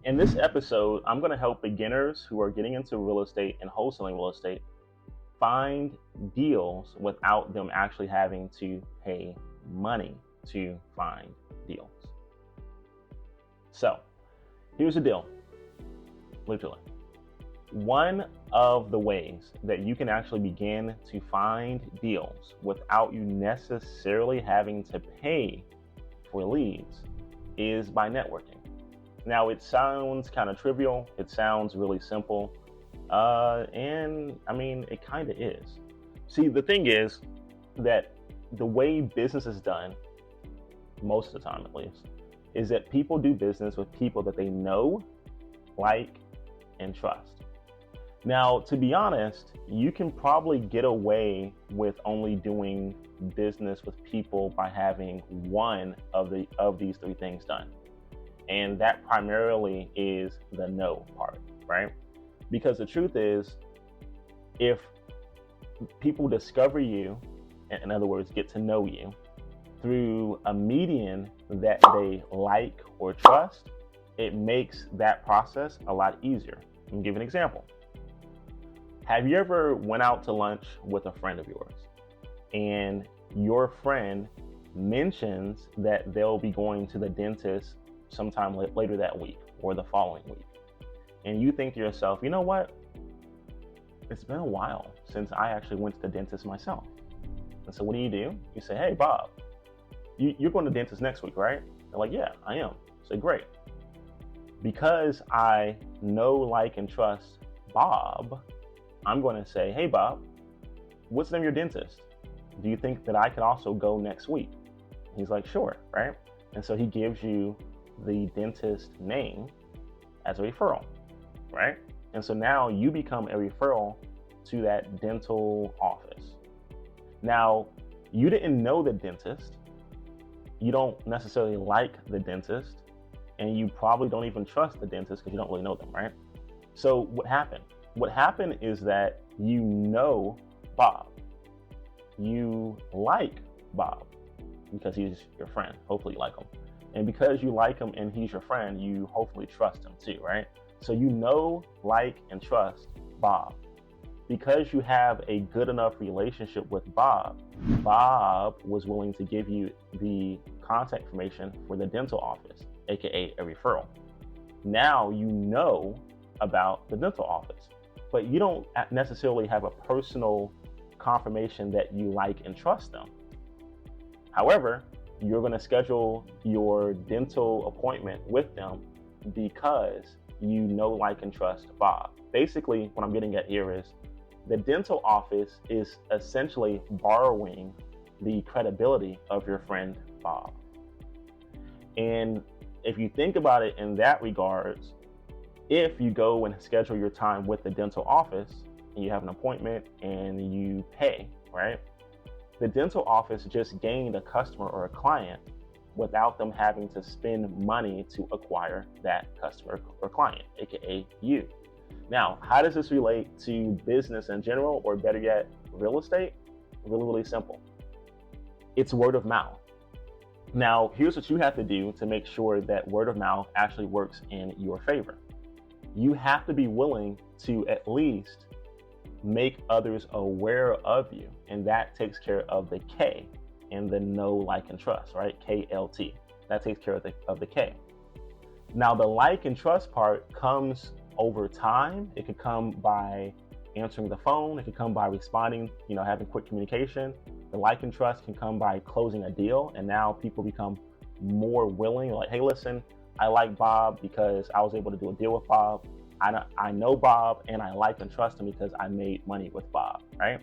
In this episode, I'm going to help beginners who are getting into real estate and wholesaling real estate find deals without them actually having to pay money to find deals. So, here's the deal. Literally, one of the ways that you can actually begin to find deals without you necessarily having to pay for leads is by networking. Now, it sounds kind of trivial. It sounds really simple. And I mean, it kind of is. See, the thing is that the way business is done, most of the time at least, is that people do business with people that they know, like, and trust. Now, to be honest, you can probably get away with only doing business with people by having one of these three things done. And that primarily is the know part, right? Because the truth is, if people discover you, in other words, get to know you through a median that they like or trust, it makes that process a lot easier. Let me give an example. Have you ever went out to lunch with a friend of yours and your friend mentions that they'll be going to the dentist sometime later that week or the following week? And you think to yourself, you know what? It's been a while since I actually went to the dentist myself. And so what do? You say, hey, Bob, you're going to the dentist next week, right? They're like, yeah, I am. I say, great. Because I know, like, and trust Bob, I'm going to say, hey, Bob, what's the name of your dentist? Do you think that I could also go next week? He's like, sure, right? And so he gives you the dentist name as a referral, right? And so now you become a referral to that dental office. Now, you didn't know the dentist. You don't necessarily like the dentist, and you probably don't even trust the dentist because you don't really know them, right? So what happened? What happened is that you know Bob. You like Bob because he's your friend. Hopefully you like him. And because you like him and he's your friend, you hopefully trust him too, right? So you know, like, and trust Bob. Because you have a good enough relationship with Bob, Bob was willing to give you the contact information for the dental office, aka a referral. Now you know about the dental office, but you don't necessarily have a personal confirmation that you like and trust them. However, you're going to schedule your dental appointment with them because you know, like, and trust Bob. Basically, what I'm getting at here is the dental office is essentially borrowing the credibility of your friend Bob. And if you think about it in that regards, if you go and schedule your time with the dental office and you have an appointment and you pay, right? The dental office just gained a customer or a client without them having to spend money to acquire that customer or client, aka you. Now, how does this relate to business in general, or better yet, real estate? Really, really simple. It's word of mouth. Now, here's what you have to do to make sure that word of mouth actually works in your favor. You have to be willing to at least make others aware of you, and that takes care of the K in the know, like, and trust, right? KLT. That takes care of the K. Now, the like and trust part comes over time. It could come by answering the phone. It could come by responding, having quick communication. The like and trust can come by closing a deal, and now people become more willing, like, hey, listen, I like Bob because I was able to do a deal with Bob. I know Bob and I like and trust him because I made money with Bob, right?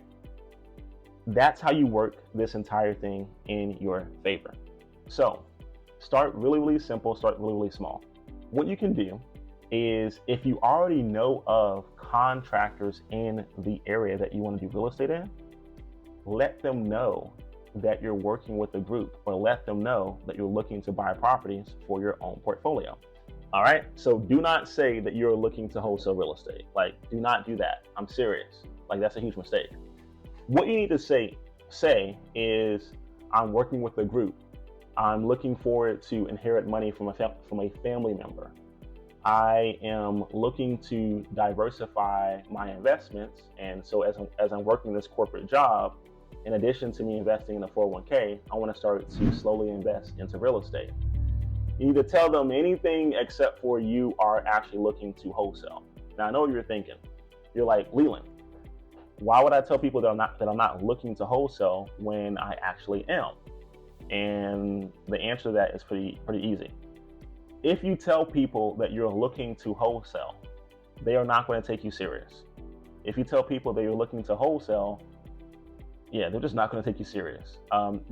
That's how you work this entire thing in your favor. So start really, really simple, start really, really small. What you can do is, if you already know of contractors in the area that you want to do real estate in, let them know that you're working with a group, or let them know that you're looking to buy properties for your own portfolio. All right. So do not say that you're looking to wholesale real estate. Like, do not do that. I'm serious. Like, that's a huge mistake. What you need to say is, I'm working with a group. I'm looking forward to inherit money from a family member. I am looking to diversify my investments. And so as I'm working this corporate job, in addition to me investing in a 401k, I want to start to slowly invest into real estate. You need to tell them anything except for you are actually looking to wholesale. Now I know what you're thinking. You're like, Leland, why would I tell people that I'm not looking to wholesale when I actually am? And the answer to that is pretty easy. If you tell people that you're looking to wholesale, they are not going to take you serious. If you tell people that you're looking to wholesale, yeah, they're just not going to take you serious,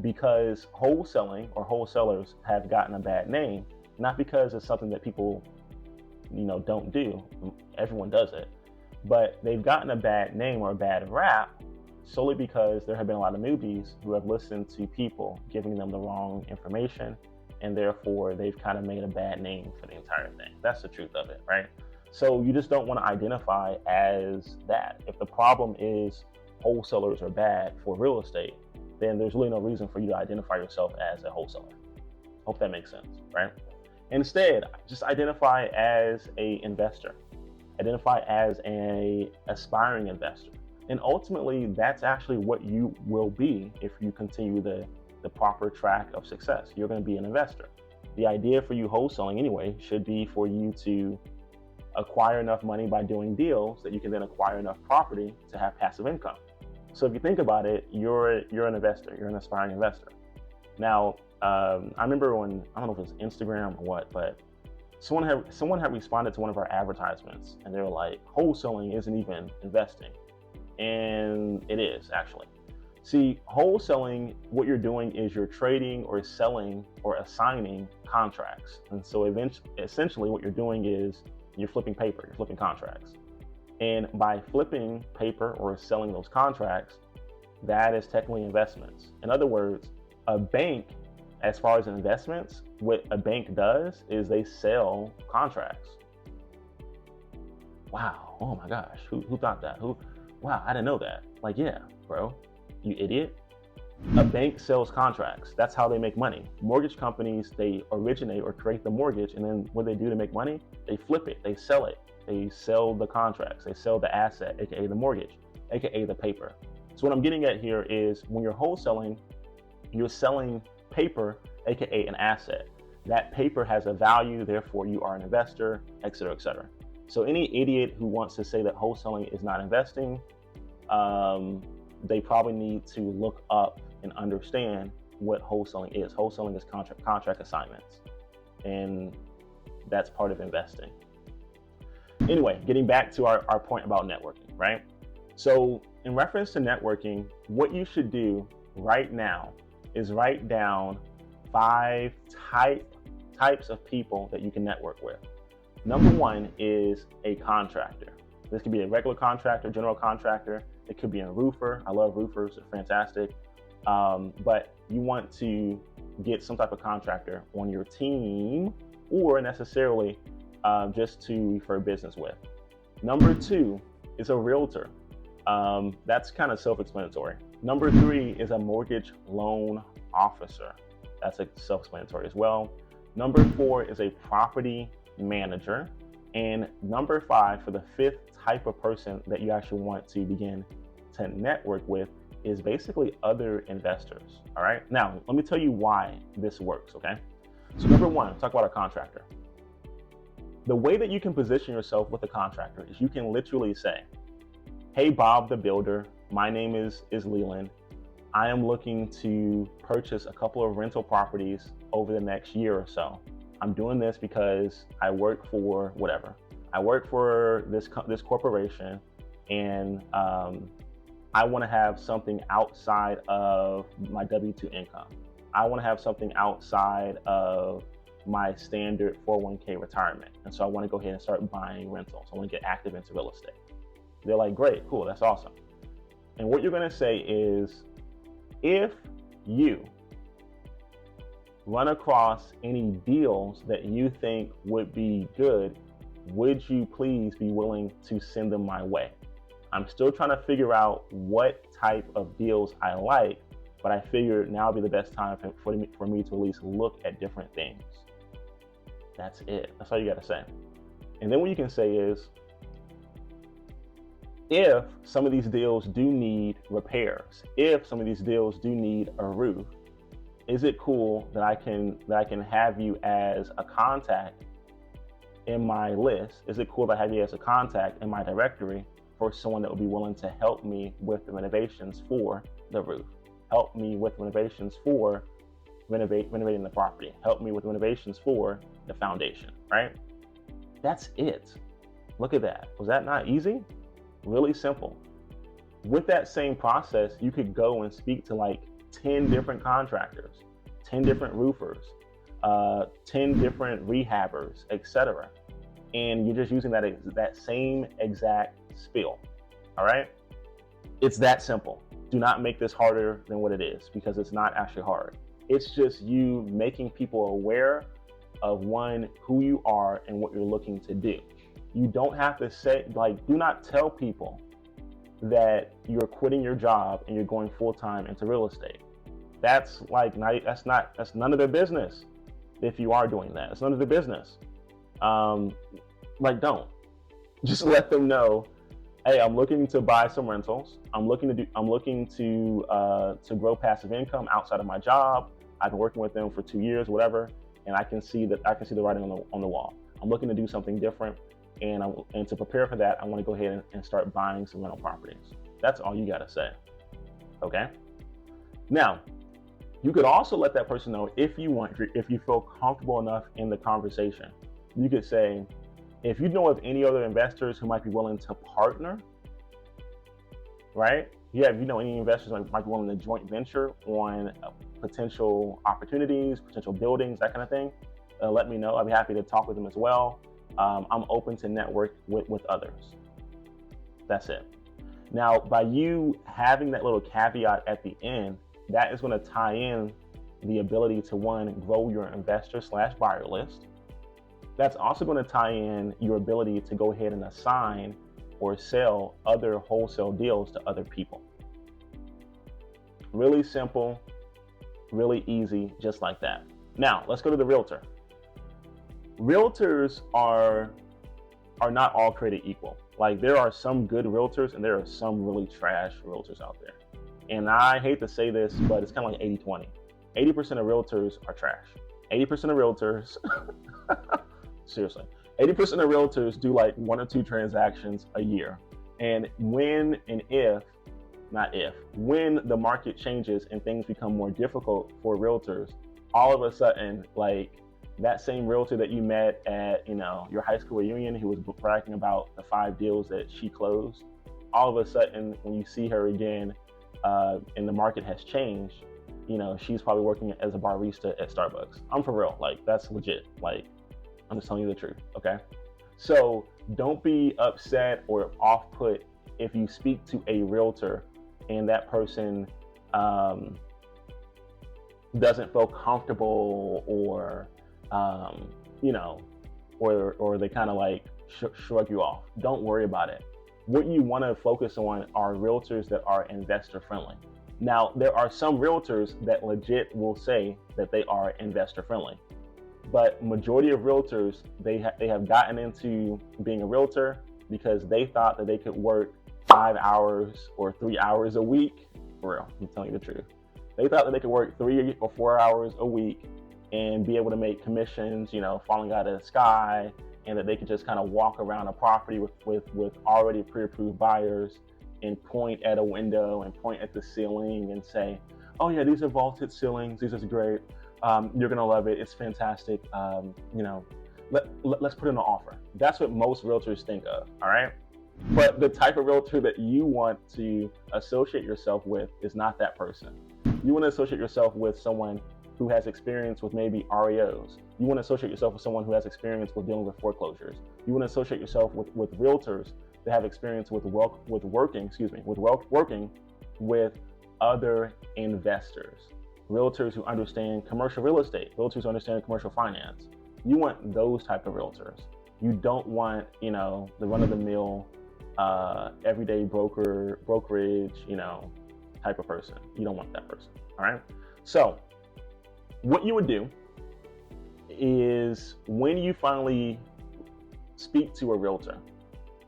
because wholesaling or wholesalers have gotten a bad name, not because it's something that people, don't do. Everyone does it, but they've gotten a bad name or a bad rap solely because there have been a lot of newbies who have listened to people giving them the wrong information, and therefore they've kind of made a bad name for the entire thing. That's the truth of it, right? So you just don't want to identify as that. If the problem is wholesalers are bad for real estate, then there's really no reason for you to identify yourself as a wholesaler. Hope that makes sense, right? Instead, just identify as an investor. Identify as an aspiring investor. And ultimately, that's actually what you will be if you continue the proper track of success. You're going to be an investor. The idea for you wholesaling anyway should be for you to acquire enough money by doing deals that you can then acquire enough property to have passive income. So if you think about it, you're an investor. You're an aspiring investor. Now, I remember when, I don't know if it was Instagram or what, but someone had responded to one of our advertisements, and they were like, wholesaling isn't even investing. And it is, actually. See, wholesaling, what you're doing is you're trading or selling or assigning contracts. And so essentially what you're doing is you're flipping paper, you're flipping contracts. And by flipping paper or selling those contracts, that is technically investments. In other words, a bank, as far as investments, what a bank does is they sell contracts. Wow, oh my gosh, who thought that? Wow, I didn't know that. Like, yeah, bro. You idiot. A bank sells contracts. That's how they make money. Mortgage companies, they originate or create the mortgage, and then what they do to make money, they flip it, they sell it. They sell the contracts, they sell the asset, aka the mortgage, aka the paper. So what I'm getting at here is when you're wholesaling, you're selling paper, aka an asset. That paper has a value, therefore you are an investor, et cetera, et cetera. So any idiot who wants to say that wholesaling is not investing, they probably need to look up and understand what wholesaling is. Wholesaling is contract assignments, and that's part of investing. Anyway, getting back to our point about networking, right? So in reference to networking, what you should do right now is write down 5 types of people that you can network with. Number 1 is a contractor. This could be a regular contractor, general contractor. It could be a roofer. I love roofers, they're fantastic. But you want to get some type of contractor on your team, or necessarily just to refer business with. Number 2 is a realtor. That's kind of self-explanatory. Number 3 is a mortgage loan officer. That's self-explanatory as well. Number 4 is a property manager. And number 5, for the 5th type of person that you actually want to begin to network with, is basically other investors. All right. Now, let me tell you why this works. Okay. So number 1, talk about a contractor. The way that you can position yourself with a contractor is you can literally say, hey, Bob the builder, my name is Leland. I am looking to purchase a couple of rental properties over the next year or so. I'm doing this because I work for whatever. I work for this corporation, and I want to have something outside of my W-2 income. I want to have something outside of my standard 401k retirement. And so I want to go ahead and start buying rentals. I want to get active into real estate. They're like, great, cool, that's awesome. And what you're going to say is, if you run across any deals that you think would be good, would you please be willing to send them my way? I'm still trying to figure out what type of deals I like, but I figured now would be the best time for me to at least look at different things. That's it. That's all you got to say. And then what you can say is, if some of these deals do need repairs, if some of these deals do need a roof, is it cool that I can have you as a contact in my list? Is it cool that I have you as a contact in my directory for someone that would be willing to help me with the renovations for the roof, help me with renovations for renovating the property, help me with renovations for the foundation, right? That's it. Look at that. Was that not easy? Really simple. With that same process, you could go and speak to like 10 different contractors, 10 different roofers, 10 different rehabbers, etc. And you're just using that same exact spiel. All right? It's that simple. Do not make this harder than what it is, because it's not actually hard. It's just you making people aware of, one, who you are and what you're looking to do. You don't have to say, like, do not tell people that you're quitting your job and you're going full-time into real estate. That's none of their business. If you are doing that, it's none of their business. Don't. Just let them know, hey, I'm looking to buy some rentals. I'm looking to grow passive income outside of my job. I've been working with them for 2 years, whatever, and I can see the writing on the wall. I'm looking to do something different, and to prepare for that, I want to go ahead and start buying some rental properties. That's all you got to say. Okay. Now, you could also let that person know, if you feel comfortable enough in the conversation. You could say, if you know of any other investors who might be willing to partner, right? Yeah, if you know any investors who might be willing to joint venture on potential opportunities, potential buildings, that kind of thing, let me know. I'd be happy to talk with them as well. I'm open to network with others. That's it. Now, by you having that little caveat at the end, that is going to tie in the ability to, one, grow your investor/buyer list. That's also going to tie in your ability to go ahead and assign or sell other wholesale deals to other people. Really simple, really easy, just like that. Now, let's go to the realtor. Realtors are not all created equal. Like, there are some good realtors and there are some really trash realtors out there. And I hate to say this, but it's kind of like 80-20. 80% of realtors are trash. 80% of realtors, seriously, 80% of realtors do like 1 or 2 transactions a year. And when the market changes and things become more difficult for realtors, all of a sudden, like, that same realtor that you met at, your high school reunion, who was bragging about the 5 deals that she closed, all of a sudden, when you see her again, and the market has changed, she's probably working as a barista at Starbucks. I'm for real. Like, that's legit. Like, I'm just telling you the truth. Okay. So don't be upset or off put if you speak to a realtor and that person, doesn't feel comfortable, or, or they kind of like shrug you off. Don't worry about it. What you want to focus on are realtors that are investor friendly. Now, there are some realtors that legit will say that they are investor friendly, but majority of realtors, they have gotten into being a realtor because they thought that they could work 5 hours or 3 hours a week. For real, I'm telling you the truth. They thought that they could work 3 or 4 hours a week and be able to make commissions, falling out of the sky, and that they could just kind of walk around a property with already pre-approved buyers and point at a window and point at the ceiling and say, oh yeah, these are vaulted ceilings, these are great, you're gonna love it, it's fantastic, let's put in an offer. That's what most realtors think of, all right? But the type of realtor that you want to associate yourself with is not that person. You want to associate yourself with someone who has experience with maybe REOs. You want to associate yourself with someone who has experience with dealing with foreclosures. You want to associate yourself with realtors that have experience with working with other investors. Realtors who understand commercial real estate, realtors who understand commercial finance. You want those type of realtors. You don't want, the run-of-the-mill, everyday brokerage, type of person. You don't want that person. All right. So what you would do is, when you finally speak to a realtor,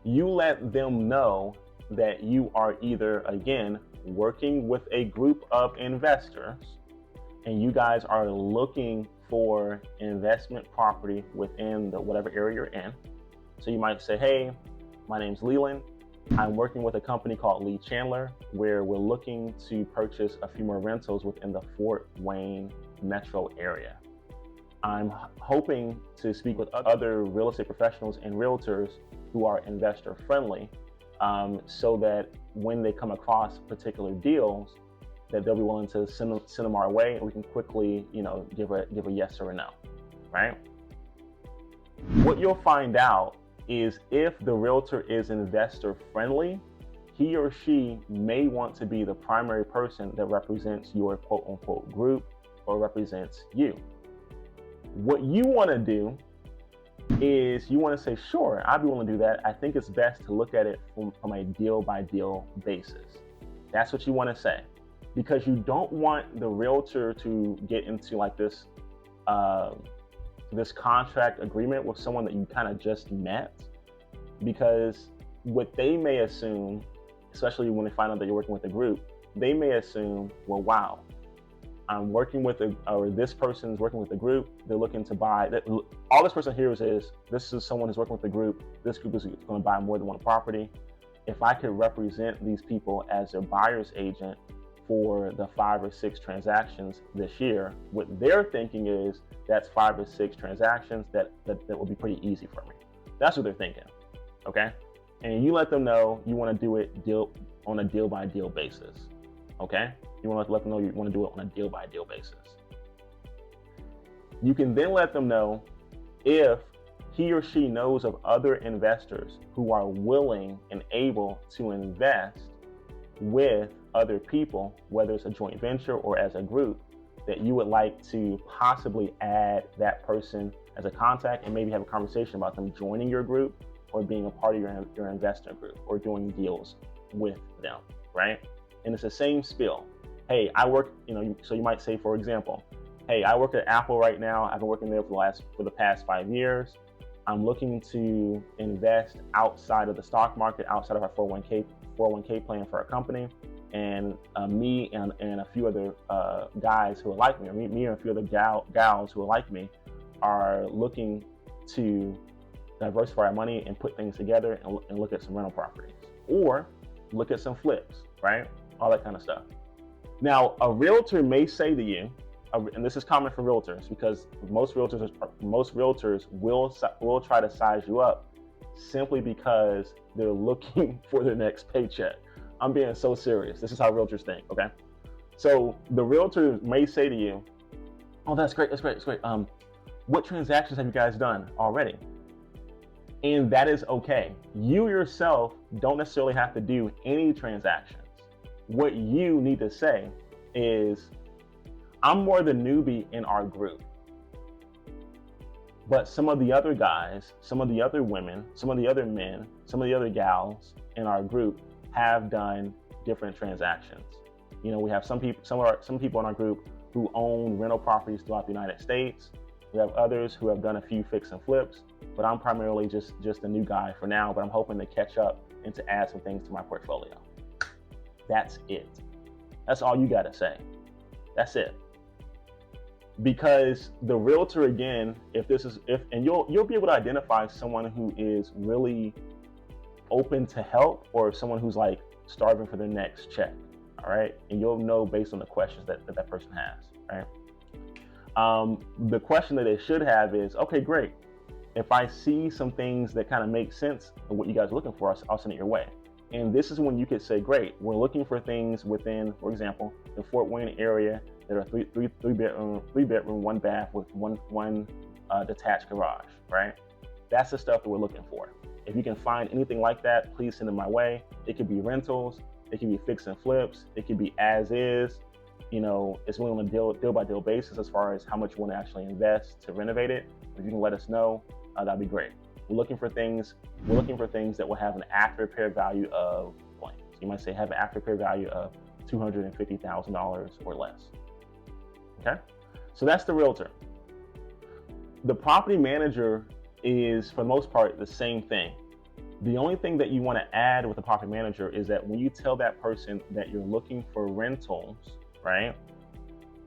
you let them know that you are either, again, working with a group of investors and you guys are looking for investment property within the whatever area you're in. So you might say, hey, my name's Leland. I'm working with a company called Lee Chandler, where we're looking to purchase a few more rentals within the Fort Wayne metro area. I'm hoping to speak with other real estate professionals and realtors who are investor friendly, so that when they come across particular deals, that they'll be willing to send them our way, and we can quickly, give a yes or a no, right? What you'll find out is if the realtor is investor friendly, he or she may want to be the primary person that represents your quote unquote group or represents you. What you want to do is you want to say, sure, I'd be willing to do that. I think it's best to look at it from a deal by deal basis. That's what you want to say, because you don't want the realtor to get into like this contract agreement with someone that you kind of just met, because what they may assume, especially when they find out that you're working with a group, they may assume, well, wow, I'm working with or this person's working with a group, they're looking to buy, all this person hears is, this is someone who's working with the group, this group is going to buy more than one property. If I could represent these people as their buyer's agent for the 5 or 6 transactions this year, what they're thinking is, that's 5 or 6 transactions that will be pretty easy for me. That's what they're thinking, okay? And you let them know you want to do it on a deal by deal basis, okay? You want to let them know you want to do it on a deal by deal basis. You can then let them know if he or she knows of other investors who are willing and able to invest with other people, whether it's a joint venture or as a group, that you would like to possibly add that person as a contact and maybe have a conversation about them joining your group or being a part of your investor group or doing deals with them, right? And it's the same spiel. Hey, I work, so you might say, for example, hey, I work at Apple right now. I've been working there for the past 5 years. I'm looking to invest outside of the stock market, outside of our 401k plan for our company. And me and a few other guys who are like me, or me and a few other gals who are like me, are looking to diversify our money and put things together and look at some rental properties or look at some flips, right? All that kind of stuff. Now, a realtor may say to you, and this is common for realtors, because most realtors will try to size you up simply because they're looking for their next paycheck. I'm being so serious. This is how realtors think, okay? So the realtor may say to you, oh, that's great. What transactions have you guys done already? And that is okay. You yourself don't necessarily have to do any transactions. What you need to say is, I'm more the newbie in our group, but some of the other guys, some of the other women, some of the other men, some of the other gals in our group have done different transactions. We have some people in our group who own rental properties throughout the United States. We have others who have done a few fix and flips, but I'm primarily just a new guy for now, but I'm hoping to catch up and to add some things to my portfolio. That's it. That's all you got to say. That's it. Because the realtor, again, and you'll be able to identify someone who is really open to help or someone who's like starving for their next check. All right. And you'll know based on the questions that person has, right? The question that they should have is, okay, great. If I see some things that kind of make sense of what you guys are looking for, I'll send it your way. And this is when you could say, great, we're looking for things within, for example, the Fort Wayne area that are three bedroom, 1 bath with one detached garage, right? That's the stuff that we're looking for. If you can find anything like that, please send it my way. It could be rentals, it could be fix and flips, it could be as is. It's really on a deal by deal basis as far as how much you want to actually invest to renovate it. If you can let us know, that'd be great. We're looking for things that will have an after repair value of blank. So you might say have an after repair value of $250,000 or less. Okay, so that's the realtor. The property manager is for the most part the same thing. The only thing that you want to add with a property manager is that when you tell that person that you're looking for rentals, right?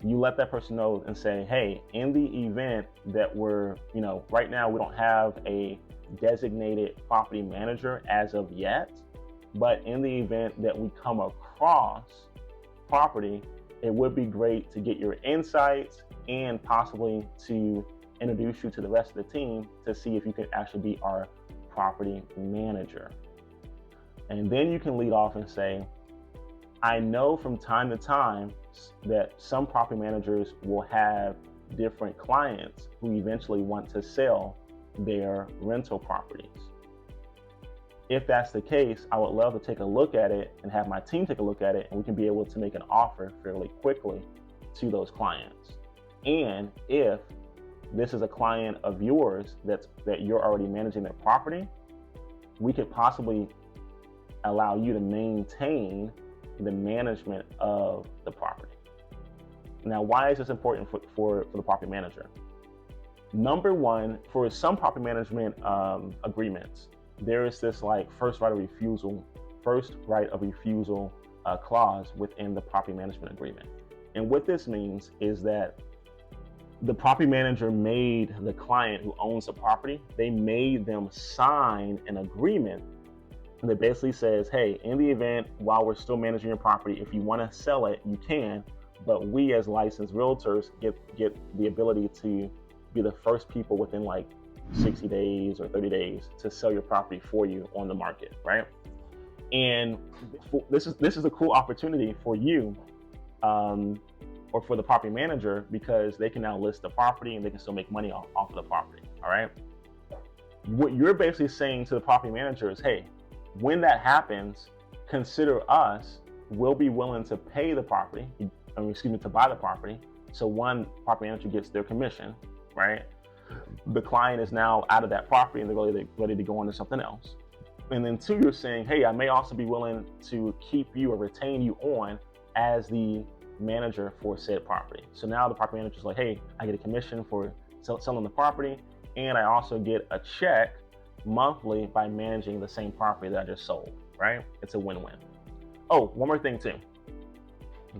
You let that person know and say, hey, in the event that we're, right now we don't have a designated property manager as of yet, but in the event that we come across property, it would be great to get your insights and possibly to introduce you to the rest of the team to see if you can actually be our property manager. And then you can lead off and say, I know from time to time that some property managers will have different clients who eventually want to sell their rental properties. If that's the case, I would love to take a look at it and have my team take a look at it, and we can be able to make an offer fairly quickly to those clients. And if this is a client of yours that you're already managing their property, we could possibly allow you to maintain the management of the property. Now, why is this important for the property manager? Number one, for some property management agreements, there is this like first right of refusal clause within the property management agreement. And what this means is that the property manager made the client who owns the property, they made them sign an agreement that basically says, hey, in the event while we're still managing your property, if you want to sell it, you can, but we as licensed realtors get the ability to be the first people within like 60 days or 30 days to sell your property for you on the market, right? And this is a cool opportunity for you or for the property manager, because they can now list the property and they can still make money off of the property, all right? What you're basically saying to the property manager is, hey, when that happens, consider us, we'll be willing to pay the property, to buy the property. So one, property manager gets their commission, right? The client is now out of that property and they're ready to go on to something else. And then two, you're saying, hey, I may also be willing to keep you or retain you on as the manager for said property. So now the property manager is like, hey, I get a commission for selling the property, and I also get a check monthly by managing the same property that I just sold, right? It's a win-win. Oh, one more thing too.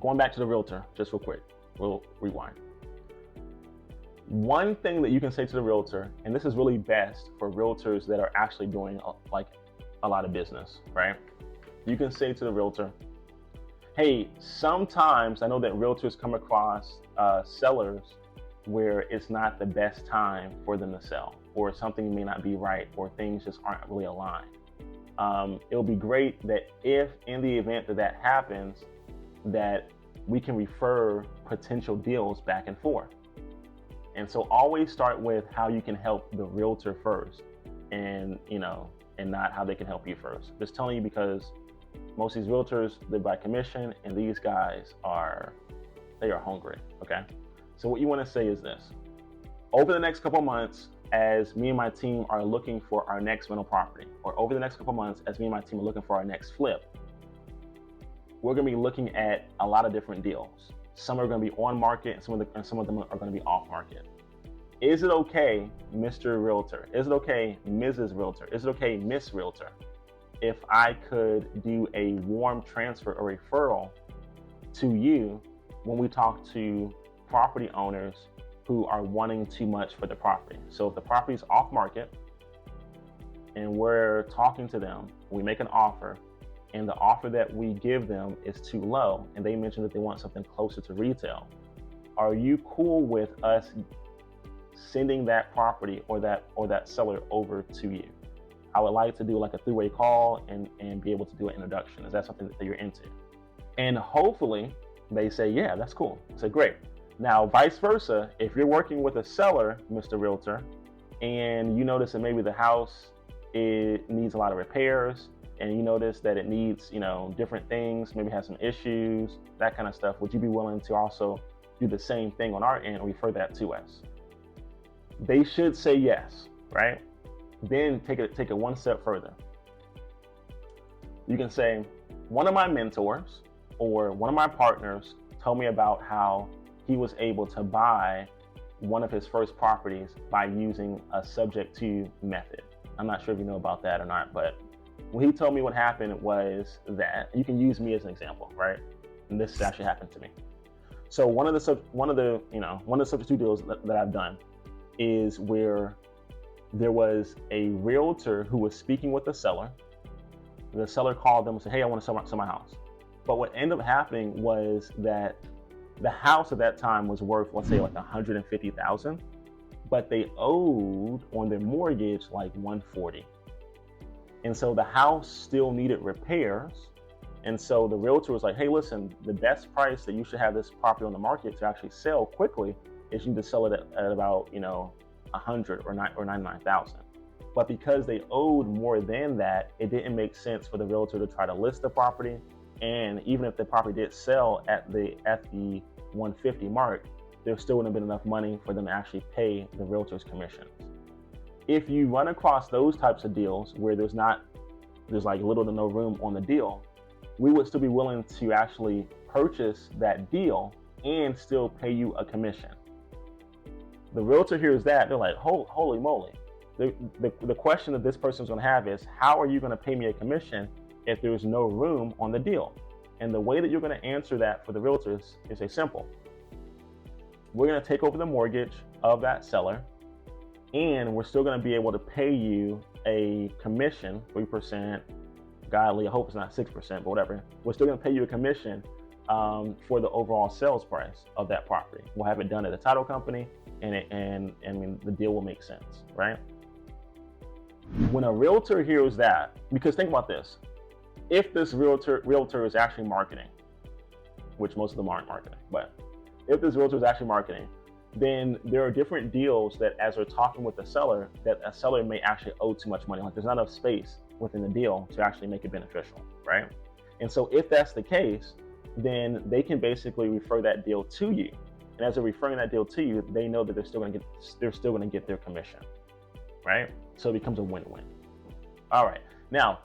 Going back to the realtor, just real quick, we'll rewind. One thing that you can say to the realtor, and this is really best for realtors that are actually doing like a lot of business, right? You can say to the realtor, hey, sometimes I know that realtors come across sellers where it's not the best time for them to sell, or something may not be right, or things just aren't really aligned. It'll be great that if in the event that happens, that we can refer potential deals back and forth. And so always start with how you can help the realtor first, and not how they can help you first. Just telling you because most of these realtors live by commission, and these guys are hungry, okay? So what you want to say is this: over the next couple months, as me and my team are looking for our next rental property, or over the next couple months, as me and my team are looking for our next flip, we're going to be looking at a lot of different deals. Some are going to be on market, and some of them are going to be off market. Is it okay, Mr. Realtor? Is it okay, Mrs. Realtor? Is it okay, Miss Realtor, if I could do a warm transfer or referral to you when we talk to property owners who are wanting too much for the property? So if the property is off market and we're talking to them, we make an offer, and the offer that we give them is too low, and they mention that they want something closer to retail, are you cool with us sending that property or that seller over to you? I would like to do like a three-way call and be able to do an introduction. Is that something that you're into? And hopefully they say, yeah, that's cool. I say, great. Now, vice versa, if you're working with a seller, Mr. Realtor, and you notice that maybe the house, it needs a lot of repairs, and you notice that it needs, different things, maybe has some issues, that kind of stuff, would you be willing to also do the same thing on our end and refer that to us? They should say yes, right? Then take it one step further. You can say, one of my mentors or one of my partners told me about how he was able to buy one of his first properties by using a subject to method. I'm not sure if you know about that or not, but when he told me what happened was that you can use me as an example, right? And this actually happened to me. So one of the subject to deals that I've done is where there was a realtor who was speaking with the seller. The seller called them and said, "Hey, I want to sell my house." But what ended up happening was that the house at that time was worth, let's say, like $150,000, but they owed on their mortgage like $140,000. And so the house still needed repairs. And so the realtor was like, "Hey, listen, the best price that you should have this property on the market to actually sell quickly is you need to sell it at about, $100,000 or $99,000. But because they owed more than that, it didn't make sense for the realtor to try to list the property. And even if the property did sell at the 150 mark, there still wouldn't have been enough money for them to actually pay the realtor's commissions. If you run across those types of deals where there's like little to no room on the deal, we would still be willing to actually purchase that deal and still pay you a commission. The realtor hears that, they're like, holy moly. The question that this person's going to have is, how are you going to pay me a commission if there's no room on the deal? And the way that you're going to answer that for the realtors is a simple. We're going to take over the mortgage of that seller, and we're still going to be able to pay you a commission, 3%. Godly, I hope it's not 6%, but whatever. We're still going to pay you a commission for the overall sales price of that property. We'll have it done at a title company, and the deal will make sense, right? When a realtor hears that, because think about this, if this realtor is actually marketing, which most of them aren't marketing, but if this realtor is actually marketing, then there are different deals that, as we're talking with the seller, that a seller may actually owe too much money. Like there's not enough space within the deal to actually make it beneficial, right? And so if that's the case, then they can basically refer that deal to you. And as they're referring that deal to you, they know that they're still going to get their commission, right? So it becomes a win-win. All right. Now,